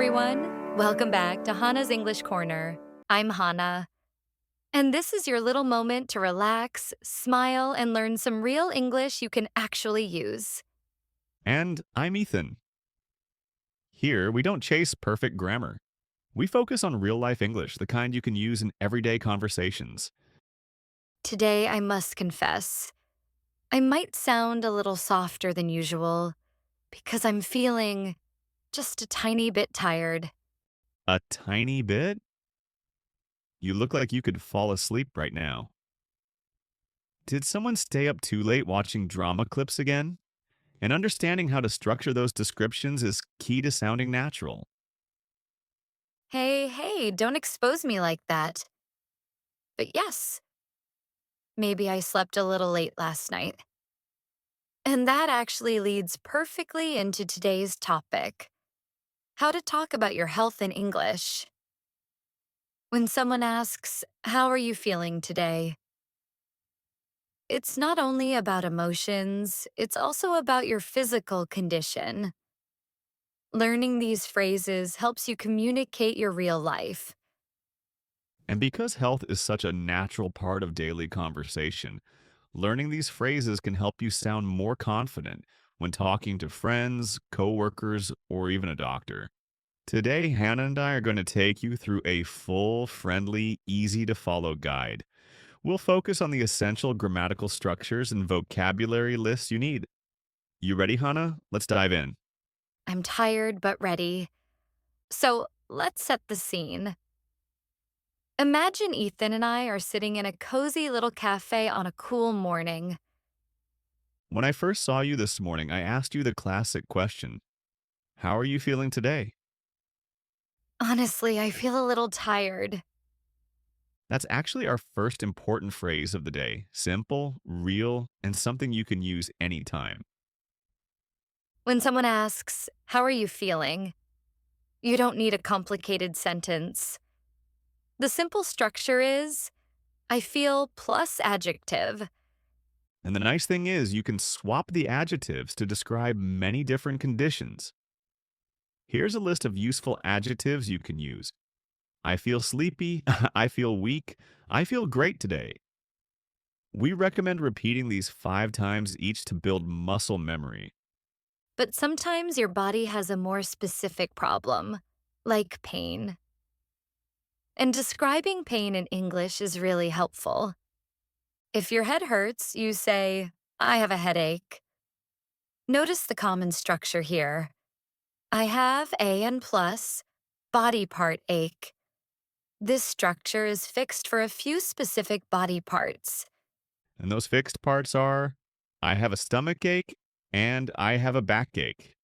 everyone. Welcome back to Hana's English Corner. I'm Hana, and this is your little moment to relax, smile, and learn some real English you can actually use. And I'm Ethan. Here, we don't chase perfect grammar. We focus on real life English, the kind you can use in everyday conversations. Today, I must confess, I might sound a little softer than usual because I'm feeling just a tiny bit tired. A tiny bit? You look like you could fall asleep right now. Did someone stay up too late watching drama clips again? And understanding how to structure those descriptions is key to sounding natural. Hey, don't expose me like that. But yes, maybe I slept a little late last night. And that actually leads perfectly into today's topic: how to talk about your health in English. When someone asks, "How are you feeling today?" it's not only about emotions, it's also about your physical condition. Learning these phrases helps you communicate your real life. And because health is such a natural part of daily conversation, learning these phrases can help you sound more confident when talking to friends, coworkers, or even a doctor. Today, Hannah and I are going to take you through a full, friendly, easy to follow guide. We'll focus on the essential grammatical structures and vocabulary lists you need. You ready, Hannah? Let's dive in. I'm tired but ready. So let's set the scene. Imagine Ethan and I are sitting in a cozy little cafe on a cool morning. When I first saw you this morning, I asked you the classic question: how are you feeling today? Honestly, I feel a little tired. That's actually our first important phrase of the day. Simple, real, and something you can use anytime. When someone asks, "How are you feeling?" you don't need a complicated sentence. The simple structure is, "I feel" plus adjective. And the nice thing is, you can swap the adjectives to describe many different conditions. Here's a list of useful adjectives you can use: I feel sleepy, I feel weak, I feel great today. We recommend repeating these 5 times each to build muscle memory. But sometimes your body has a more specific problem, like pain. And describing pain in English is really helpful. If your head hurts, you say, "I have a headache." Notice the common structure here. I have an plus, body part ache. This structure is fixed for a few specific body parts. And those fixed parts are I have a stomach ache and I have a backache.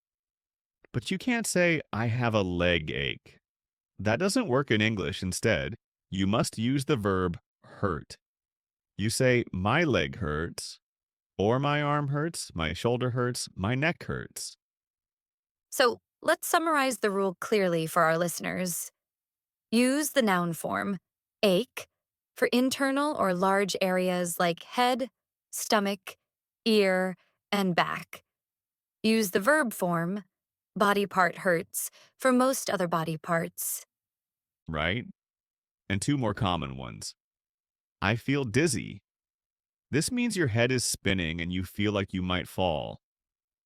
But you can't say I have a leg ache. That doesn't work in English. Instead, you must use the verb hurt. You say my leg hurts, or my arm hurts, my shoulder hurts, my neck hurts. So let's summarize the rule clearly for our listeners. Use the noun form, ache, for internal or large areas like head, stomach, ear, and back. Use the verb form, body part hurts, for most other body parts. Right? And 2 more common ones. I feel dizzy. This means your head is spinning and you feel like you might fall.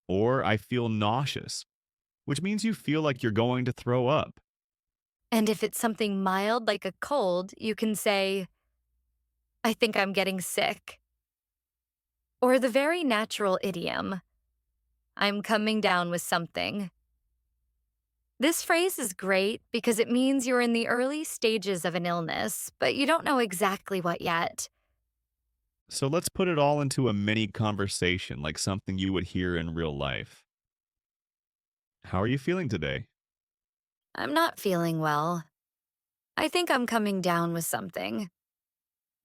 Or I feel nauseous, which means you feel like you're going to throw up. And if it's something mild like a cold, you can say, "I think I'm getting sick." Or the very natural idiom, "I'm coming down with something." This phrase is great because it means you're in the early stages of an illness, but you don't know exactly what yet. So let's put it all into a mini conversation like something you would hear in real life. How are you feeling today? "I'm not feeling well. I think I'm coming down with something.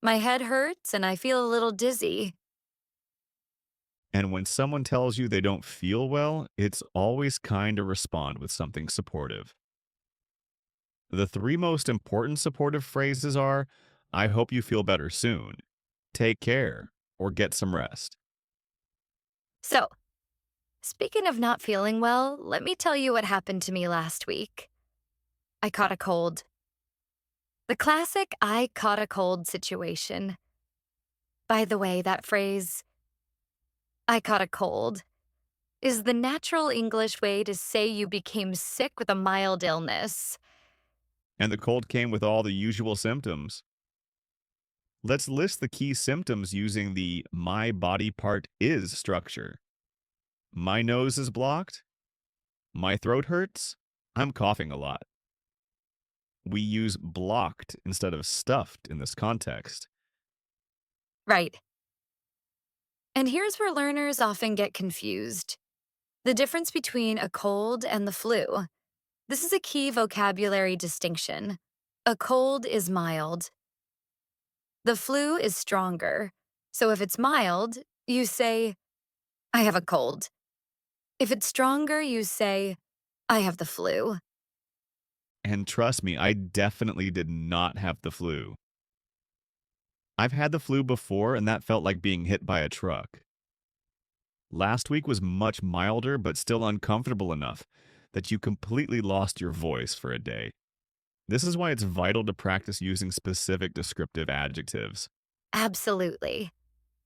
My head hurts and I feel a little dizzy." And when someone tells you they don't feel well, it's always kind to respond with something supportive. The 3 most important supportive phrases are I hope you feel better soon, take care, or get some rest. So, speaking of not feeling well, let me tell you what happened to me last week. I caught a cold. The classic I caught a cold situation. By the way, that phrase, I caught a cold, is the natural English way to say you became sick with a mild illness. And the cold came with all the usual symptoms. Let's list the key symptoms using the my body part is structure. My nose is blocked. My throat hurts. I'm coughing a lot. We use blocked instead of stuffed in this context. Right. And here's where learners often get confused: the difference between a cold and the flu. This is a key vocabulary distinction. A cold is mild, the flu is stronger. So if it's mild, you say, I have a cold. If it's stronger, you say, I have the flu. And trust me, I definitely did not have the flu. I've had the flu before, and that felt like being hit by a truck. Last week was much milder, but still uncomfortable enough that you completely lost your voice for a day. This is why it's vital to practice using specific descriptive adjectives. Absolutely.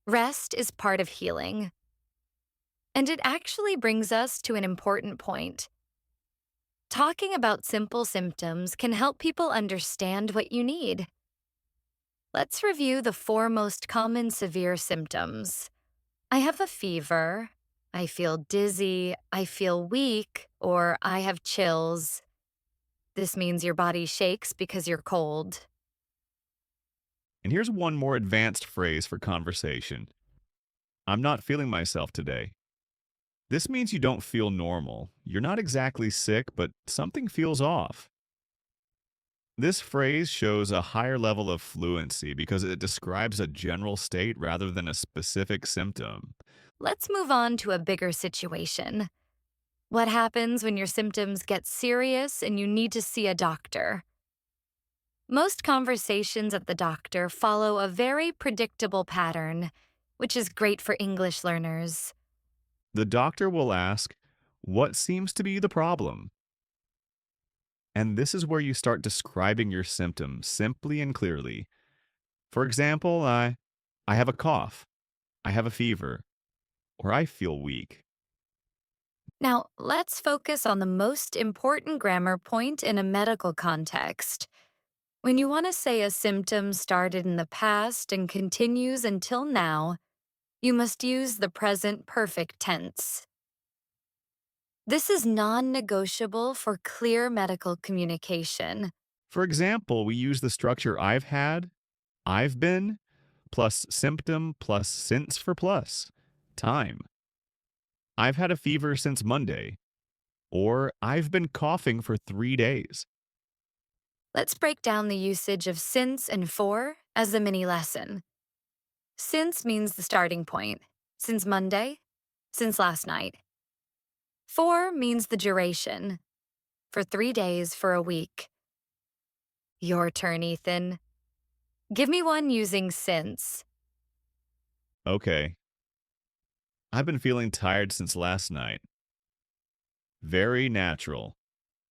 Rest is part of healing. And it actually brings us to an important point. Talking about simple symptoms can help people understand what you need. Let's review the four most common severe symptoms. I have a fever, I feel dizzy, I feel weak, or I have chills. This means your body shakes because you're cold. And here's one more advanced phrase for conversation. I'm not feeling myself today. This means you don't feel normal. You're not exactly sick, but something feels off. This phrase shows a higher level of fluency because it describes a general state rather than a specific symptom. Let's move on to a bigger situation. What happens when your symptoms get serious and you need to see a doctor? Most conversations at the doctor follow a very predictable pattern, which is great for English learners. The doctor will ask, what seems to be the problem? And this is where you start describing your symptoms simply and clearly. For example, I have a cough, I have a fever, or I feel weak. Now, let's focus on the most important grammar point in a medical context. When you want to say a symptom started in the past and continues until now, you must use the present perfect tense. This is non negotiable for clear medical communication. For example, we use the structure I've had, I've been, plus symptom plus since for plus, time. I've had a fever since Monday, or I've been coughing for 3 days. Let's break down the usage of since and for as a mini lesson. Since means the starting point. Since Monday, since last night. For means the duration. For 3 days, for a week. Your turn, Ethan. Give me one using since. Okay, I've been feeling tired since last night. Very natural.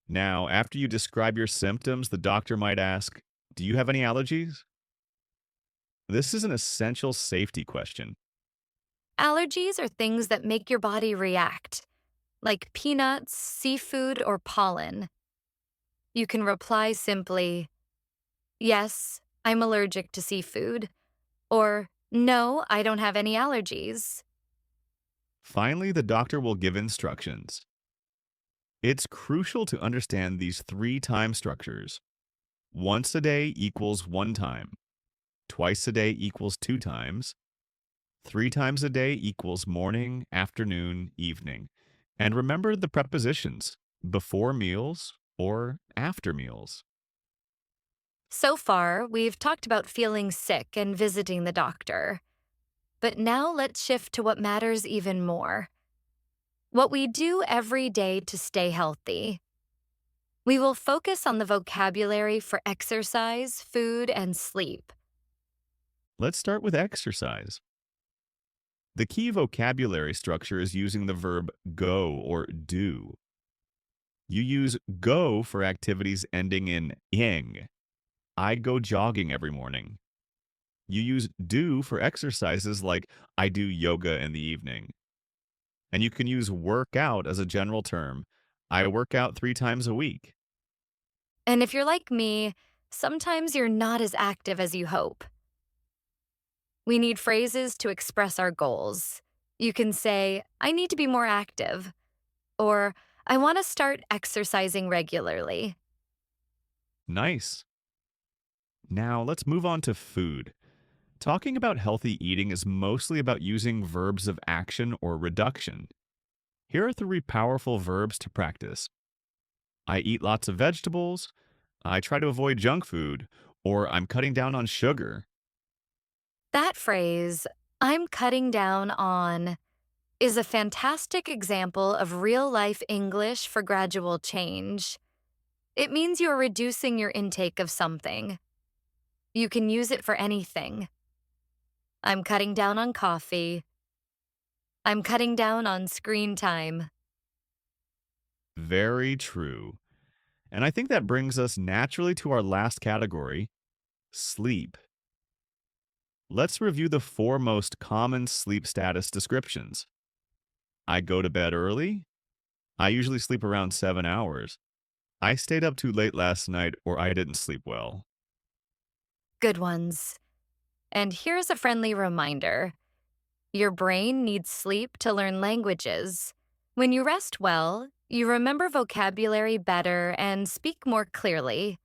Now, after you describe your symptoms, the doctor might ask, do you have any allergies? This is an essential safety question. Allergies are things that make your body react, like peanuts, seafood, or pollen. You can reply simply, yes, I'm allergic to seafood, or no, I don't have any allergies. Finally, the doctor will give instructions. It's crucial to understand these three time structures. Once a day equals one time. Twice a day equals two times. 3 times a day equals morning, afternoon, evening. And remember the prepositions before meals or after meals. So far, we've talked about feeling sick and visiting the doctor. But now let's shift to what matters even more: what we do every day to stay healthy. We will focus on the vocabulary for exercise, food, and sleep. Let's start with exercise. The key vocabulary structure is using the verb go or do. You use go for activities ending in ing. I go jogging every morning. You use do for exercises like I do yoga in the evening. And you can use work out as a general term. I work out 3 times a week. And if you're like me, sometimes you're not as active as you hope. We need phrases to express our goals. You can say, I need to be more active, or I want to start exercising regularly. Nice. Now let's move on to food. Talking about healthy eating is mostly about using verbs of action or reduction. Here are 3 powerful verbs to practice. I eat lots of vegetables. I try to avoid junk food. Or I'm cutting down on sugar. That phrase, I'm cutting down on, is a fantastic example of real life English for gradual change. It means you are reducing your intake of something. You can use it for anything. I'm cutting down on coffee. I'm cutting down on screen time. Very true. And I think that brings us naturally to our last category, sleep. Let's review the 4 most common sleep status descriptions. I go to bed early. I usually sleep around 7 hours. I stayed up too late last night, or I didn't sleep well. Good ones. And here's a friendly reminder: your brain needs sleep to learn languages. When you rest well, you remember vocabulary better and speak more clearly.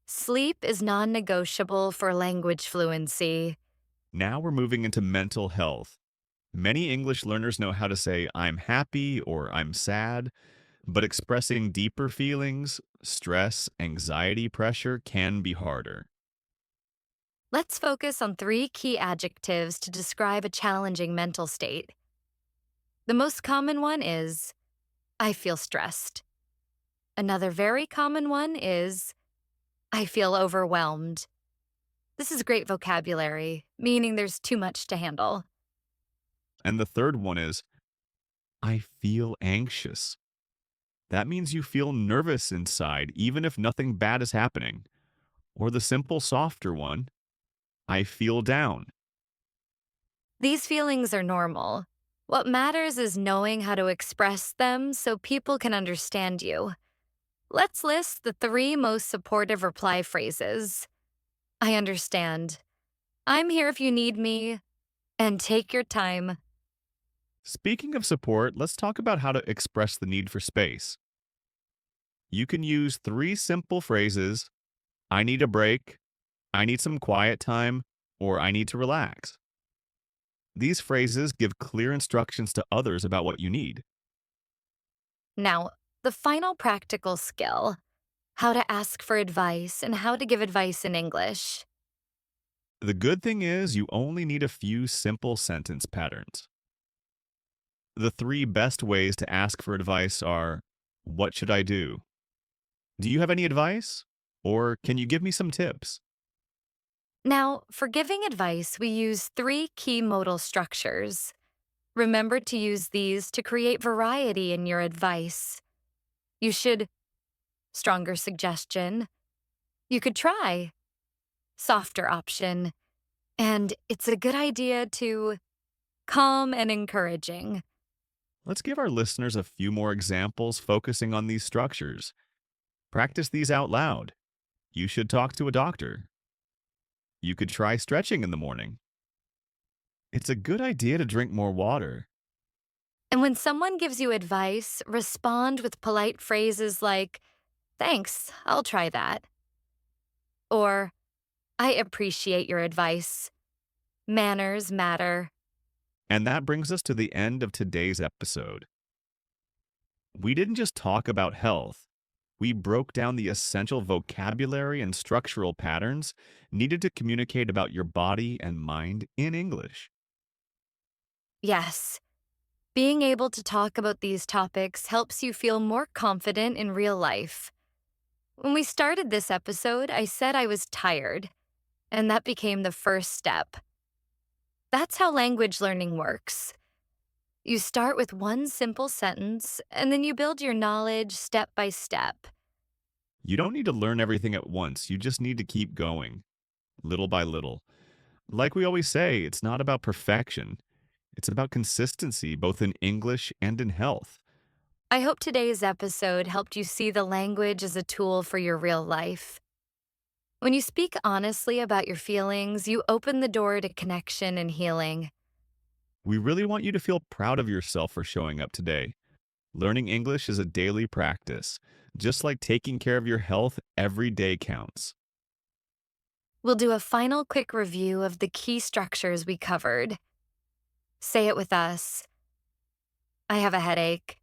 Sleep is non negotiable for language fluency. Now we're moving into mental health. Many English learners know how to say I'm happy or I'm sad, but expressing deeper feelings, stress, anxiety, pressure can be harder. Let's focus on 3 key adjectives to describe a challenging mental state. The most common one is, I feel stressed. Another very common one is, I feel overwhelmed. This is great vocabulary, meaning there's too much to handle. And the third one is I feel anxious. That means you feel nervous inside, even if nothing bad is happening. Or the simple, softer one, I feel down. These feelings are normal. What matters is knowing how to express them so people can understand you. Let's list the 3 most supportive reply phrases. I understand. I'm here if you need me. And take your time. Speaking of support, let's talk about how to express the need for space. You can use 3 simple phrases: I need a break, I need some quiet time, or I need to relax. These phrases give clear instructions to others about what you need. Now, the final practical skill: how to ask for advice and how to give advice in English. The good thing is, you only need a few simple sentence patterns. The 3 best ways to ask for advice are: what should I do? Do you have any advice? Or can you give me some tips? Now, for giving advice, we use 3 key modal structures. Remember to use these to create variety in your advice. You should, stronger suggestion. You could try, softer option. And it's a good idea to, calm and encouraging. Let's give our listeners a few more examples focusing on these structures. Practice these out loud. You should talk to a doctor. You could try stretching in the morning. It's a good idea to drink more water. And when someone gives you advice, respond with polite phrases like, thanks, I'll try that. Or, I appreciate your advice. Manners matter. And that brings us to the end of today's episode. We didn't just talk about health. We broke down the essential vocabulary and structural patterns needed to communicate about your body and mind in English. Yes, being able to talk about these topics helps you feel more confident in real life. When we started this episode, I said I was tired, and that became the first step. That's how language learning works. You start with one simple sentence, and then you build your knowledge step by step. You don't need to learn everything at once. You just need to keep going, little by little. Like we always say, it's not about perfection. It's about consistency, both in English and in health. I hope today's episode helped you see the language as a tool for your real life. When you speak honestly about your feelings, you open the door to connection and healing. We really want you to feel proud of yourself for showing up today. Learning English is a daily practice. Just like taking care of your health, every day counts. We'll do a final quick review of the key structures we covered. Say it with us. I have a headache.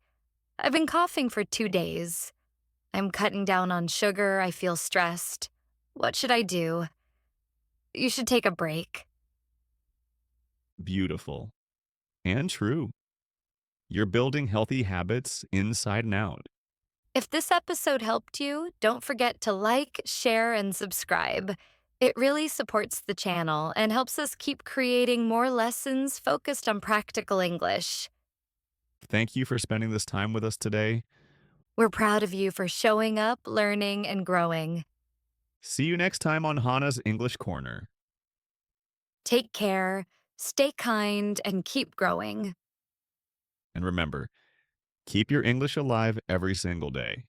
I've been coughing for 2 days. I'm cutting down on sugar. I feel stressed. What should I do? You should take a break. Beautiful and true. You're building healthy habits inside and out. If this episode helped you, don't forget to like, share, and subscribe. It really supports the channel and helps us keep creating more lessons focused on practical English. Thank you for spending this time with us today. We're proud of you for showing up, learning, and growing. See you next time on Hana's English Corner. Take care, stay kind, and keep growing. And remember, keep your English alive every single day.